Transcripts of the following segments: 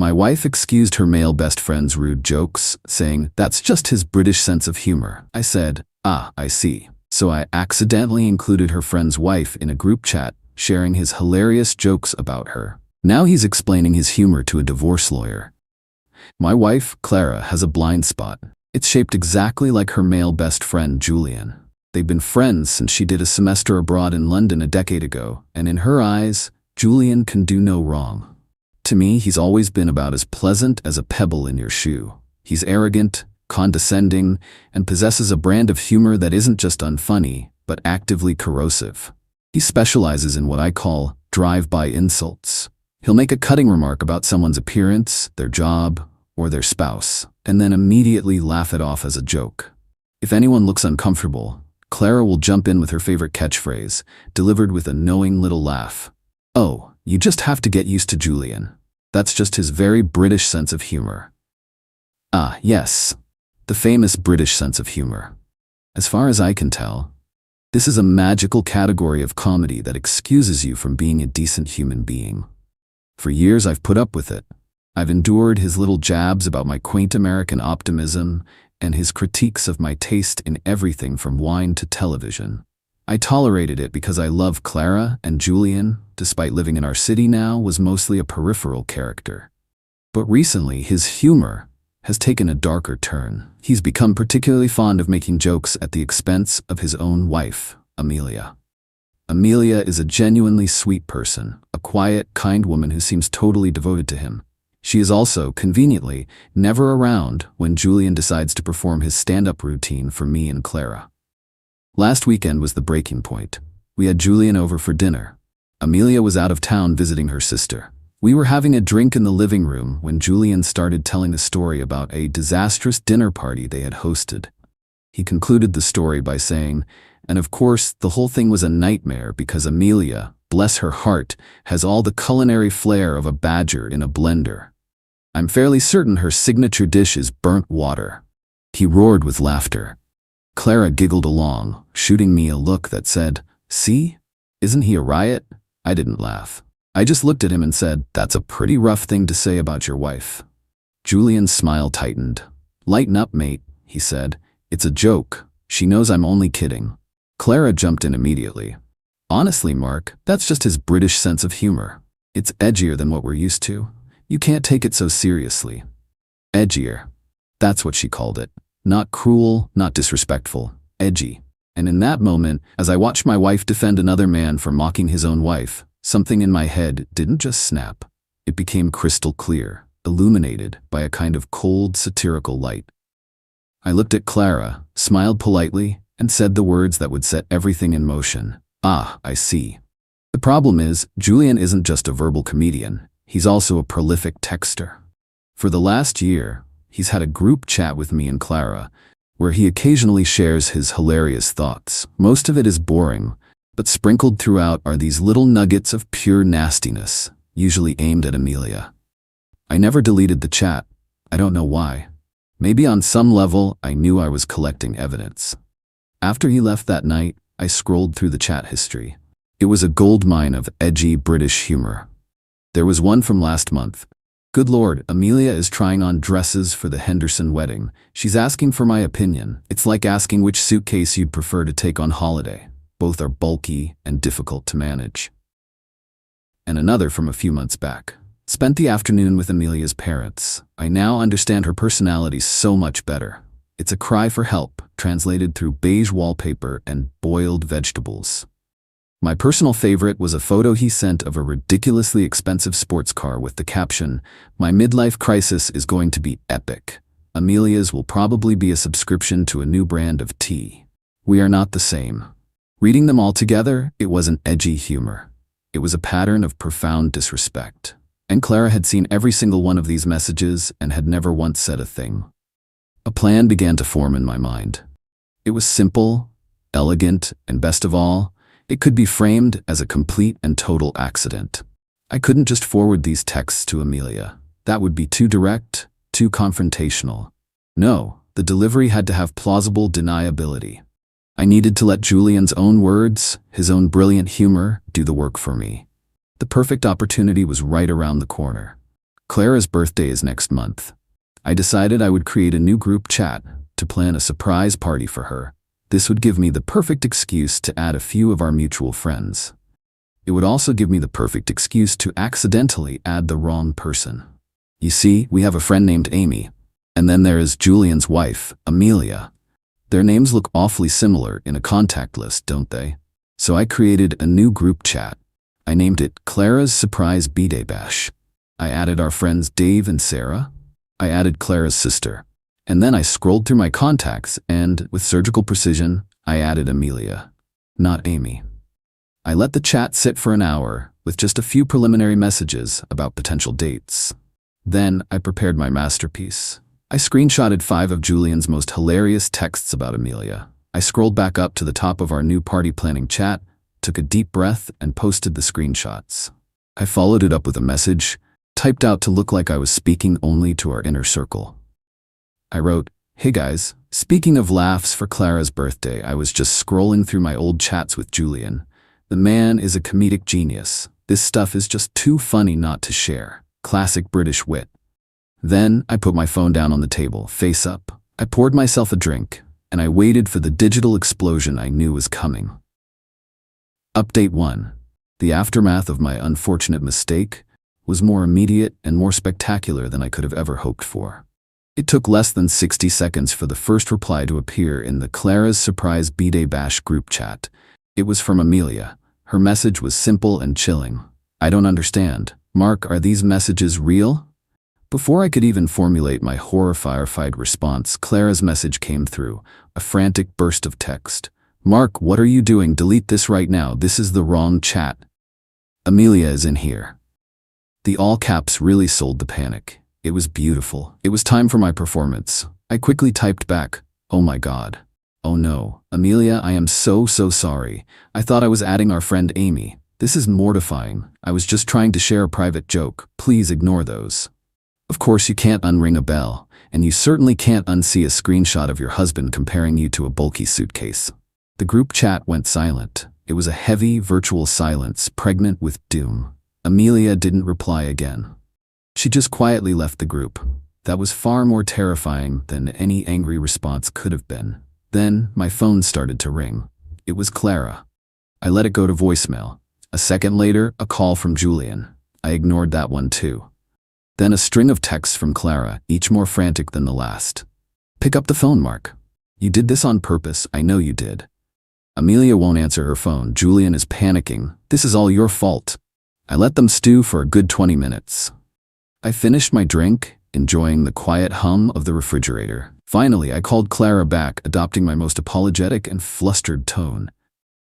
My wife excused her male best friend's rude jokes, saying, "That's just his British sense of humor." I said, "Ah, I see." So I accidentally included her friend's wife in a group chat, sharing his hilarious jokes about her. Now he's explaining his humor to a divorce lawyer. My wife, Clara, has a blind spot. It's shaped exactly like her male best friend, Julian. They've been friends since she did a semester abroad in London a decade ago, and in her eyes, Julian can do no wrong. To me, he's always been about as pleasant as a pebble in your shoe. He's arrogant, condescending, and possesses a brand of humor that isn't just unfunny, but actively corrosive. He specializes in what I call drive-by insults. He'll make a cutting remark about someone's appearance, their job, or their spouse, and then immediately laugh it off as a joke. If anyone looks uncomfortable, Clara will jump in with her favorite catchphrase, delivered with a knowing little laugh. "Oh, you just have to get used to Julian. That's just his very British sense of humor." Ah, yes, the famous British sense of humor. As far as I can tell, this is a magical category of comedy that excuses you from being a decent human being. For years I've put up with it. I've endured his little jabs about my quaint American optimism and his critiques of my taste in everything from wine to television. I tolerated it because I love Clara, and Julian, despite living in our city now, was mostly a peripheral character. But recently, his humor has taken a darker turn. He's become particularly fond of making jokes at the expense of his own wife, Amelia. Amelia is a genuinely sweet person, a quiet, kind woman who seems totally devoted to him. She is also, conveniently, never around when Julian decides to perform his stand-up routine for me and Clara. Last weekend was the breaking point. We had Julian over for dinner. Amelia was out of town visiting her sister. We were having a drink in the living room when Julian started telling a story about a disastrous dinner party they had hosted. He concluded the story by saying, "And of course, the whole thing was a nightmare because Amelia, bless her heart, has all the culinary flair of a badger in a blender. I'm fairly certain her signature dish is burnt water." He roared with laughter. Clara giggled along, shooting me a look that said, "See? Isn't he a riot?" I didn't laugh. I just looked at him and said, "That's a pretty rough thing to say about your wife." Julian's smile tightened. "Lighten up, mate," he said. "It's a joke. She knows I'm only kidding." Clara jumped in immediately. "Honestly, Mark, that's just his British sense of humor. It's edgier than what we're used to. You can't take it so seriously." Edgier. That's what she called it. Not cruel, not disrespectful. Edgy. And in that moment, as I watched my wife defend another man for mocking his own wife, something in my head didn't just snap. It became crystal clear, illuminated by a kind of cold, satirical light. I looked at Clara, smiled politely, and said the words that would set everything in motion. "Ah, I see. The problem is, Julian isn't just a verbal comedian. He's also a prolific texter. For the last year, he's had a group chat with me and Clara, where he occasionally shares his hilarious thoughts. Most of it is boring, but sprinkled throughout are these little nuggets of pure nastiness, usually aimed at Amelia. I never deleted the chat. I don't know why. Maybe on some level, I knew I was collecting evidence. After he left that night, I scrolled through the chat history. It was a goldmine of edgy British humor. There was one from last month. "Good Lord, Amelia is trying on dresses for the Henderson wedding. She's asking for my opinion. It's like asking which suitcase you'd prefer to take on holiday. Both are bulky and difficult to manage." And another from a few months back. "Spent the afternoon with Amelia's parents. I now understand her personality so much better. It's a cry for help, translated through beige wallpaper and boiled vegetables." My personal favorite was a photo he sent of a ridiculously expensive sports car with the caption, "My midlife crisis is going to be epic. Amelia's will probably be a subscription to a new brand of tea. We are not the same." Reading them all together, it wasn't edgy humor. It was a pattern of profound disrespect. And Clara had seen every single one of these messages and had never once said a thing. A plan began to form in my mind. It was simple, elegant, and best of all, it could be framed as a complete and total accident. I couldn't just forward these texts to Amelia. That would be too direct, too confrontational. No, the delivery had to have plausible deniability. I needed to let Julian's own words, his own brilliant humor, do the work for me. The perfect opportunity was right around the corner. Clara's birthday is next month. I decided I would create a new group chat to plan a surprise party for her. This would give me the perfect excuse to add a few of our mutual friends. It would also give me the perfect excuse to accidentally add the wrong person. You see, we have a friend named Amy, and then there is Julian's wife, Amelia. Their names look awfully similar in a contact list, don't they? So I created a new group chat. I named it Clara's Surprise B-Day Bash. I added our friends Dave and Sarah. I added Clara's sister. And then I scrolled through my contacts and, with surgical precision, I added Amelia, not Amy. I let the chat sit for an hour with just a few preliminary messages about potential dates. Then I prepared my masterpiece. I screenshotted 5 of Julian's most hilarious texts about Amelia. I scrolled back up to the top of our new party planning chat, took a deep breath, and posted the screenshots. I followed it up with a message, typed out to look like I was speaking only to our inner circle. I wrote, "Hey guys, speaking of laughs for Clara's birthday, I was just scrolling through my old chats with Julian. The man is a comedic genius. This stuff is just too funny not to share. Classic British wit." Then I put my phone down on the table, face up. I poured myself a drink, and I waited for the digital explosion I knew was coming. Update 1. The aftermath of my unfortunate mistake was more immediate and more spectacular than I could have ever hoped for. It took less than 60 seconds for the first reply to appear in the Clara's Surprise B-Day Bash group chat. It was from Amelia. Her message was simple and chilling. "I don't understand. Mark, are these messages real?" Before I could even formulate my horrified response, Clara's message came through, a frantic burst of text. "Mark, what are you doing? Delete this right now. This is the wrong chat. Amelia is in here." The all caps really sold the panic. It was beautiful. It was time for my performance. I quickly typed back, "Oh my God. Oh no. Amelia, I am so sorry. I thought I was adding our friend Amy. This is mortifying. I was just trying to share a private joke. Please ignore those." Of course, you can't unring a bell, and you certainly can't unsee a screenshot of your husband comparing you to a bulky suitcase. The group chat went silent. It was a heavy, virtual silence, pregnant with doom. Amelia didn't reply again. She just quietly left the group. That was far more terrifying than any angry response could have been. Then my phone started to ring. It was Clara. I let it go to voicemail. A second later, a call from Julian. I ignored that one too. Then a string of texts from Clara, each more frantic than the last. "Pick up the phone, Mark. You did this on purpose. I know you did. Amelia won't answer her phone. Julian is panicking. This is all your fault." I let them stew for a good 20 minutes. I finished my drink, enjoying the quiet hum of the refrigerator. Finally, I called Clara back, adopting my most apologetic and flustered tone.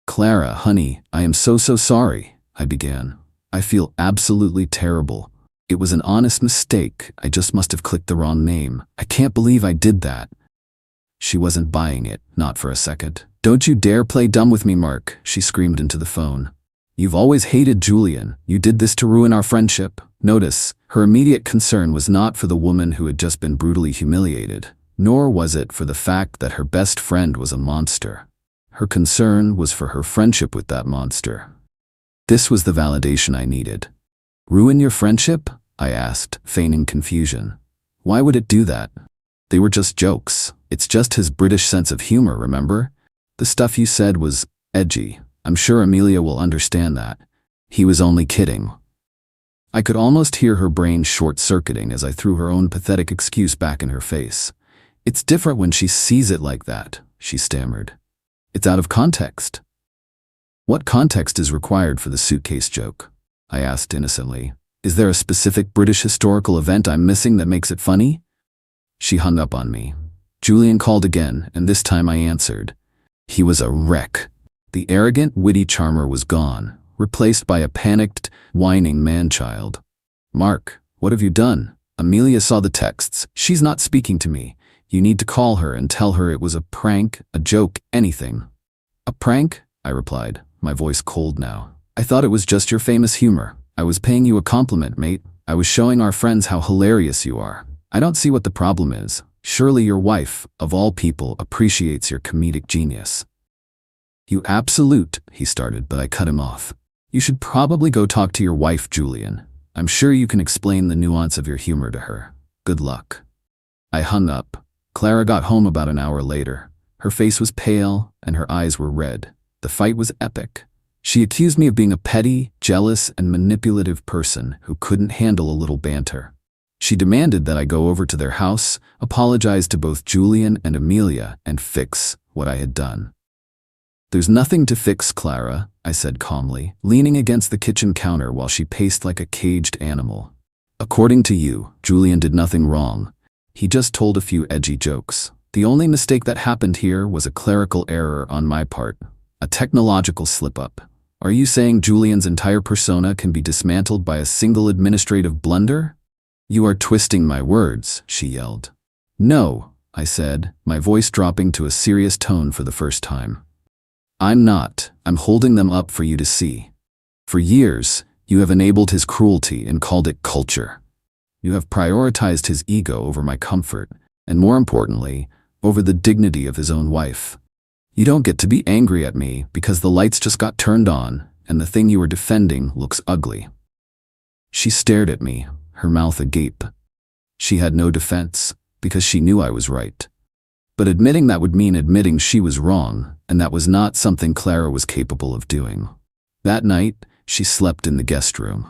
"Clara, honey, I am so sorry," I began. "I feel absolutely terrible. It was an honest mistake. I just must have clicked the wrong name. I can't believe I did that." She wasn't buying it, not for a second. "Don't you dare play dumb with me, Mark," she screamed into the phone. "You've always hated Julian. You did this to ruin our friendship." Notice, her immediate concern was not for the woman who had just been brutally humiliated, nor was it for the fact that her best friend was a monster. Her concern was for her friendship with that monster. This was the validation I needed. "Ruin your friendship?" I asked, feigning confusion. "Why would it do that? They were just jokes. It's just his British sense of humor, remember? The stuff you said was edgy. I'm sure Amelia will understand that. He was only kidding." I could almost hear her brain short-circuiting as I threw her own pathetic excuse back in her face. "It's different when she sees it like that," she stammered. "It's out of context." "What context is required for the suitcase joke?" I asked innocently. "Is there a specific British historical event I'm missing that makes it funny?" She hung up on me. Julian called again, and this time I answered. He was a wreck. The arrogant, witty charmer was gone, replaced by a panicked, whining man-child. "Mark, what have you done? Amelia saw the texts. She's not speaking to me. You need to call her and tell her it was a prank, a joke, anything." "A prank?" I replied, my voice cold now. "I thought it was just your famous humor. I was paying you a compliment, mate. I was showing our friends how hilarious you are. I don't see what the problem is. Surely your wife, of all people, appreciates your comedic genius." "You absolute," he started, but I cut him off. "You should probably go talk to your wife, Julian. I'm sure you can explain the nuance of your humor to her. Good luck." I hung up. Clara got home about an hour later. Her face was pale and her eyes were red. The fight was epic. She accused me of being a petty, jealous, and manipulative person who couldn't handle a little banter. She demanded that I go over to their house, apologize to both Julian and Amelia, and fix what I had done. "There's nothing to fix, Clara," I said calmly, leaning against the kitchen counter while she paced like a caged animal. "According to you, Julian did nothing wrong. He just told a few edgy jokes. The only mistake that happened here was a clerical error on my part, a technological slip-up. Are you saying Julian's entire persona can be dismantled by a single administrative blunder?" "You are twisting my words," she yelled. "No," I said, my voice dropping to a serious tone for the first time. "I'm not. I'm holding them up for you to see. For years, you have enabled his cruelty and called it culture. You have prioritized his ego over my comfort, and more importantly, over the dignity of his own wife. You don't get to be angry at me because the lights just got turned on and the thing you were defending looks ugly." She stared at me, her mouth agape. She had no defense because she knew I was right. But admitting that would mean admitting she was wrong, and that was not something Clara was capable of doing. That night, she slept in the guest room.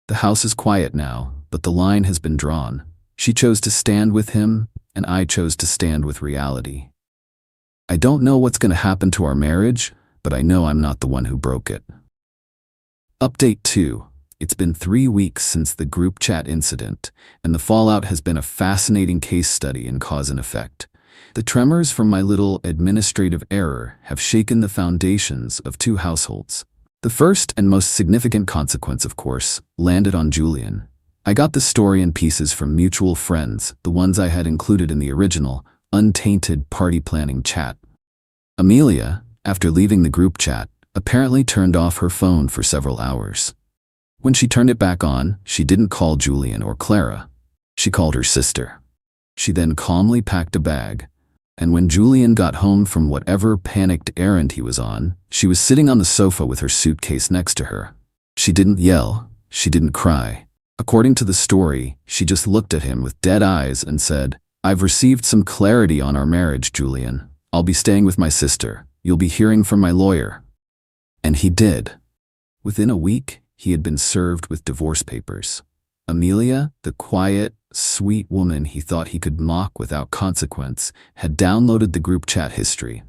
The house is quiet now, but the line has been drawn. She chose to stand with him, and I chose to stand with reality. I don't know what's going to happen to our marriage, but I know I'm not the one who broke it. Update 2. It's been 3 weeks since the group chat incident, and the fallout has been a fascinating case study in cause and effect. The tremors from my little administrative error have shaken the foundations of 2 households. The first and most significant consequence, of course, landed on Julian. I got the story in pieces from mutual friends, the ones I had included in the original, untainted party planning chat. Amelia, after leaving the group chat, apparently turned off her phone for several hours. When she turned it back on, she didn't call Julian or Clara. She called her sister. She then calmly packed a bag, and when Julian got home from whatever panicked errand he was on, she was sitting on the sofa with her suitcase next to her. She didn't yell, she didn't cry. According to the story, she just looked at him with dead eyes and said, "I've received some clarity on our marriage, Julian. I'll be staying with my sister. You'll be hearing from my lawyer." And he did. Within a week, he had been served with divorce papers. Amelia, the quiet, sweet woman he thought he could mock without consequence, had downloaded the group chat history.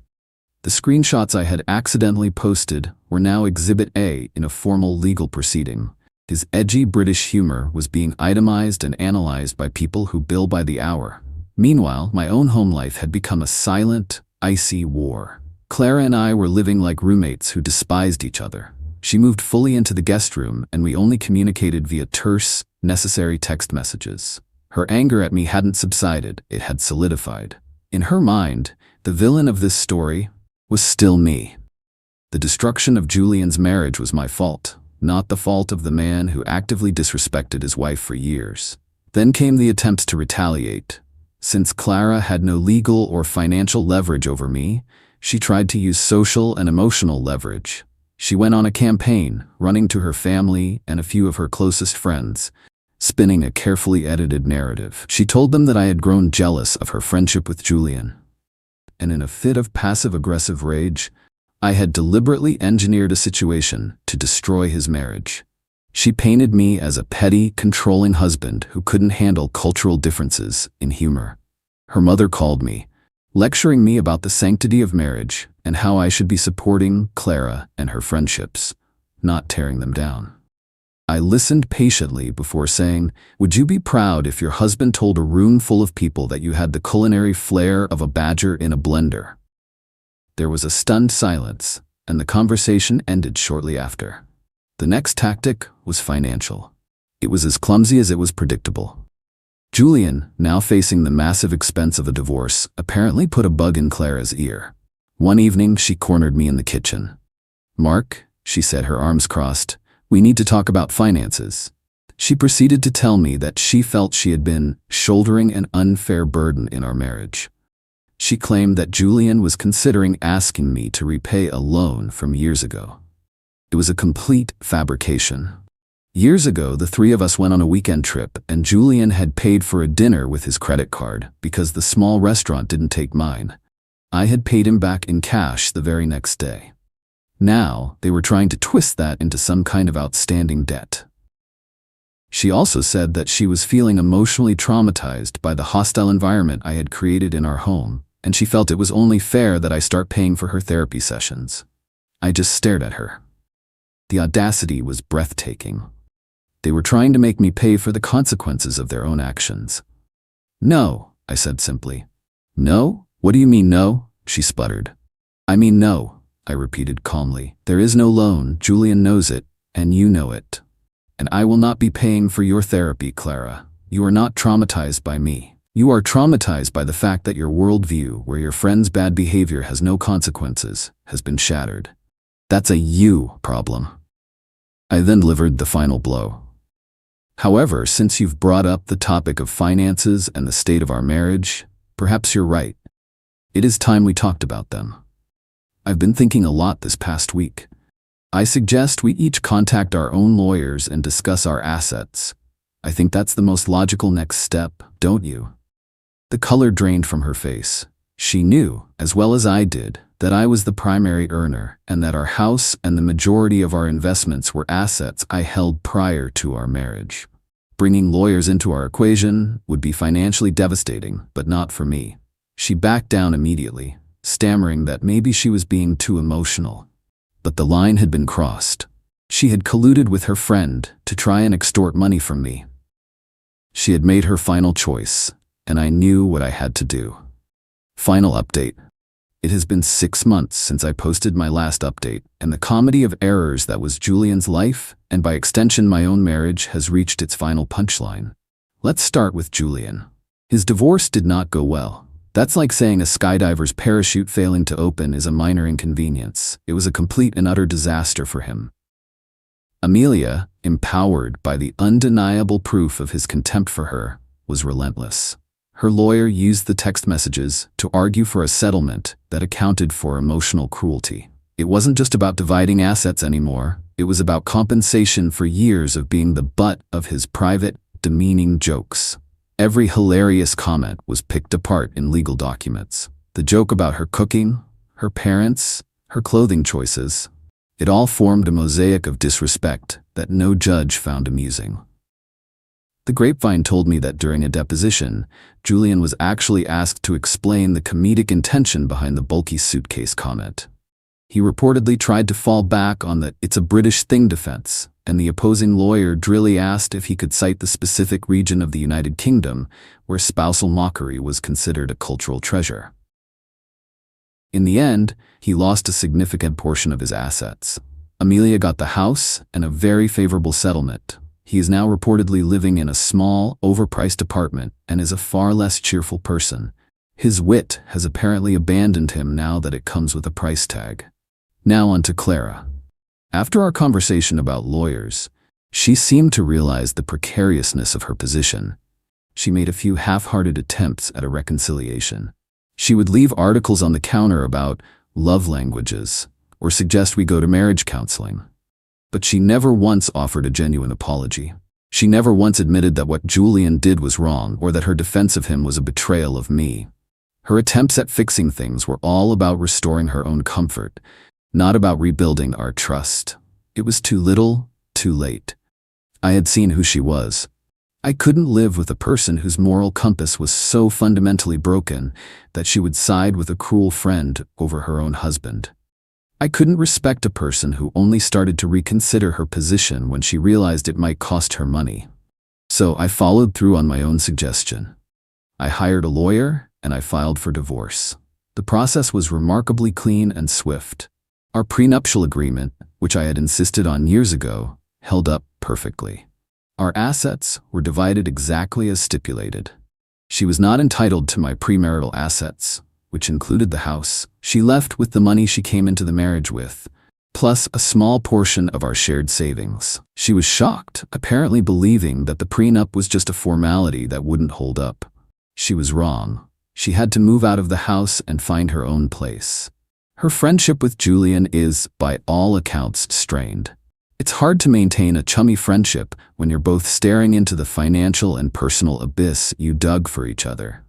The screenshots I had accidentally posted were now Exhibit A in a formal legal proceeding. His edgy British humor was being itemized and analyzed by people who bill by the hour. Meanwhile, my own home life had become a silent, icy war. Clara and I were living like roommates who despised each other. She moved fully into the guest room, and we only communicated via terse, necessary text messages. Her anger at me hadn't subsided, it had solidified. In her mind, the villain of this story was still me. The destruction of Julian's marriage was my fault, not the fault of the man who actively disrespected his wife for years. Then came the attempts to retaliate. Since Clara had no legal or financial leverage over me, she tried to use social and emotional leverage. She went on a campaign, running to her family and a few of her closest friends, spinning a carefully edited narrative. She told them that I had grown jealous of her friendship with Julian. And in a fit of passive-aggressive rage, I had deliberately engineered a situation to destroy his marriage. She painted me as a petty, controlling husband who couldn't handle cultural differences in humor. Her mother called me, lecturing me about the sanctity of marriage and how I should be supporting Clara and her friendships, not tearing them down. I listened patiently before saying, "Would you be proud if your husband told a room full of people that you had the culinary flair of a badger in a blender?" There was a stunned silence, and the conversation ended shortly after. The next tactic was financial. It was as clumsy as it was predictable. Julian, now facing the massive expense of a divorce, apparently put a bug in Clara's ear. One evening, she cornered me in the kitchen. "Mark," she said, her arms crossed, "we need to talk about finances." She proceeded to tell me that she felt she had been shouldering an unfair burden in our marriage. She claimed that Julian was considering asking me to repay a loan from years ago. It was a complete fabrication. Years ago, the three of us went on a weekend trip, and Julian had paid for a dinner with his credit card because the small restaurant didn't take mine. I had paid him back in cash the very next day. Now, they were trying to twist that into some kind of outstanding debt. She also said that she was feeling emotionally traumatized by the hostile environment I had created in our home, and she felt it was only fair that I start paying for her therapy sessions. I just stared at her. The audacity was breathtaking. They were trying to make me pay for the consequences of their own actions. "No," I said simply. "No? What do you mean no?" she sputtered. "I mean no," I repeated calmly. "There is no loan, Julian knows it, and you know it. And I will not be paying for your therapy, Clara. You are not traumatized by me. You are traumatized by the fact that your worldview, where your friend's bad behavior has no consequences, has been shattered. That's a you problem." I then delivered the final blow. "However, since you've brought up the topic of finances and the state of our marriage, perhaps you're right. It is time we talked about them. I've been thinking a lot this past week. I suggest we each contact our own lawyers and discuss our assets. I think that's the most logical next step, don't you?" The color drained from her face. She knew, as well as I did, that I was the primary earner and that our house and the majority of our investments were assets I held prior to our marriage. Bringing lawyers into our equation would be financially devastating, but not for me. She backed down immediately, stammering that maybe she was being too emotional. But the line had been crossed. She had colluded with her friend to try and extort money from me. She had made her final choice, and I knew what I had to do. Final update. It has been 6 months since I posted my last update, and the comedy of errors that was Julian's life, and by extension my own marriage, has reached its final punchline. Let's start with Julian. His divorce did not go well. That's like saying a skydiver's parachute failing to open is a minor inconvenience. It was a complete and utter disaster for him. Amelia, empowered by the undeniable proof of his contempt for her, was relentless. Her lawyer used the text messages to argue for a settlement that accounted for emotional cruelty. It wasn't just about dividing assets anymore. It was about compensation for years of being the butt of his private, demeaning jokes. Every hilarious comment was picked apart in legal documents. The joke about her cooking, her parents, her clothing choices. It all formed a mosaic of disrespect that no judge found amusing. The grapevine told me that during a deposition, Julian was actually asked to explain the comedic intention behind the bulky suitcase comment. He reportedly tried to fall back on the "it's a British thing" defense, and the opposing lawyer drily asked if he could cite the specific region of the United Kingdom where spousal mockery was considered a cultural treasure. In the end, he lost a significant portion of his assets. Amelia got the house and a very favorable settlement. He is now reportedly living in a small, overpriced apartment and is a far less cheerful person. His wit has apparently abandoned him now that it comes with a price tag. Now on to Clara. After our conversation about lawyers, she seemed to realize the precariousness of her position. She made a few half-hearted attempts at a reconciliation. She would leave articles on the counter about love languages or suggest we go to marriage counseling. But she never once offered a genuine apology. She never once admitted that what Julian did was wrong or that her defense of him was a betrayal of me. Her attempts at fixing things were all about restoring her own comfort, not about rebuilding our trust. It was too little, too late. I had seen who she was. I couldn't live with a person whose moral compass was so fundamentally broken that she would side with a cruel friend over her own husband. I couldn't respect a person who only started to reconsider her position when she realized it might cost her money. So I followed through on my own suggestion. I hired a lawyer and I filed for divorce. The process was remarkably clean and swift. Our prenuptial agreement, which I had insisted on years ago, held up perfectly. Our assets were divided exactly as stipulated. She was not entitled to my premarital assets, which included the house. She left with the money she came into the marriage with, plus a small portion of our shared savings. She was shocked, apparently believing that the prenup was just a formality that wouldn't hold up. She was wrong. She had to move out of the house and find her own place. Her friendship with Julian is, by all accounts, strained. It's hard to maintain a chummy friendship when you're both staring into the financial and personal abyss you dug for each other.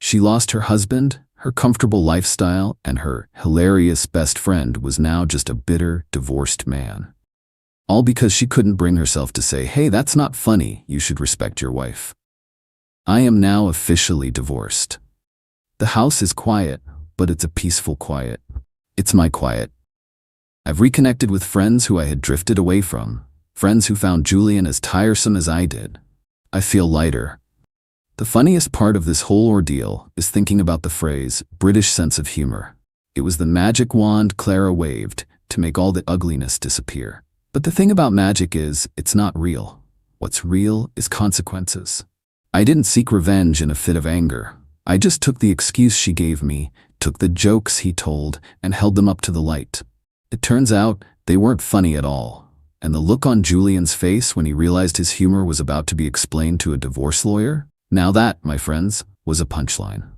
She lost her husband, her comfortable lifestyle, and her hilarious best friend was now just a bitter, divorced man. All because she couldn't bring herself to say, "Hey, that's not funny, you should respect your wife." I am now officially divorced. The house is quiet, but it's a peaceful quiet. It's my quiet. I've reconnected with friends who I had drifted away from, friends who found Julian as tiresome as I did. I feel lighter. The funniest part of this whole ordeal is thinking about the phrase, British sense of humor. It was the magic wand Clara waved to make all the ugliness disappear. But the thing about magic is, it's not real. What's real is consequences. I didn't seek revenge in a fit of anger. I just took the excuse she gave me, took the jokes he told, and held them up to the light. It turns out they weren't funny at all, and the look on Julian's face when he realized his humor was about to be explained to a divorce lawyer? Now that, my friends, was a punchline.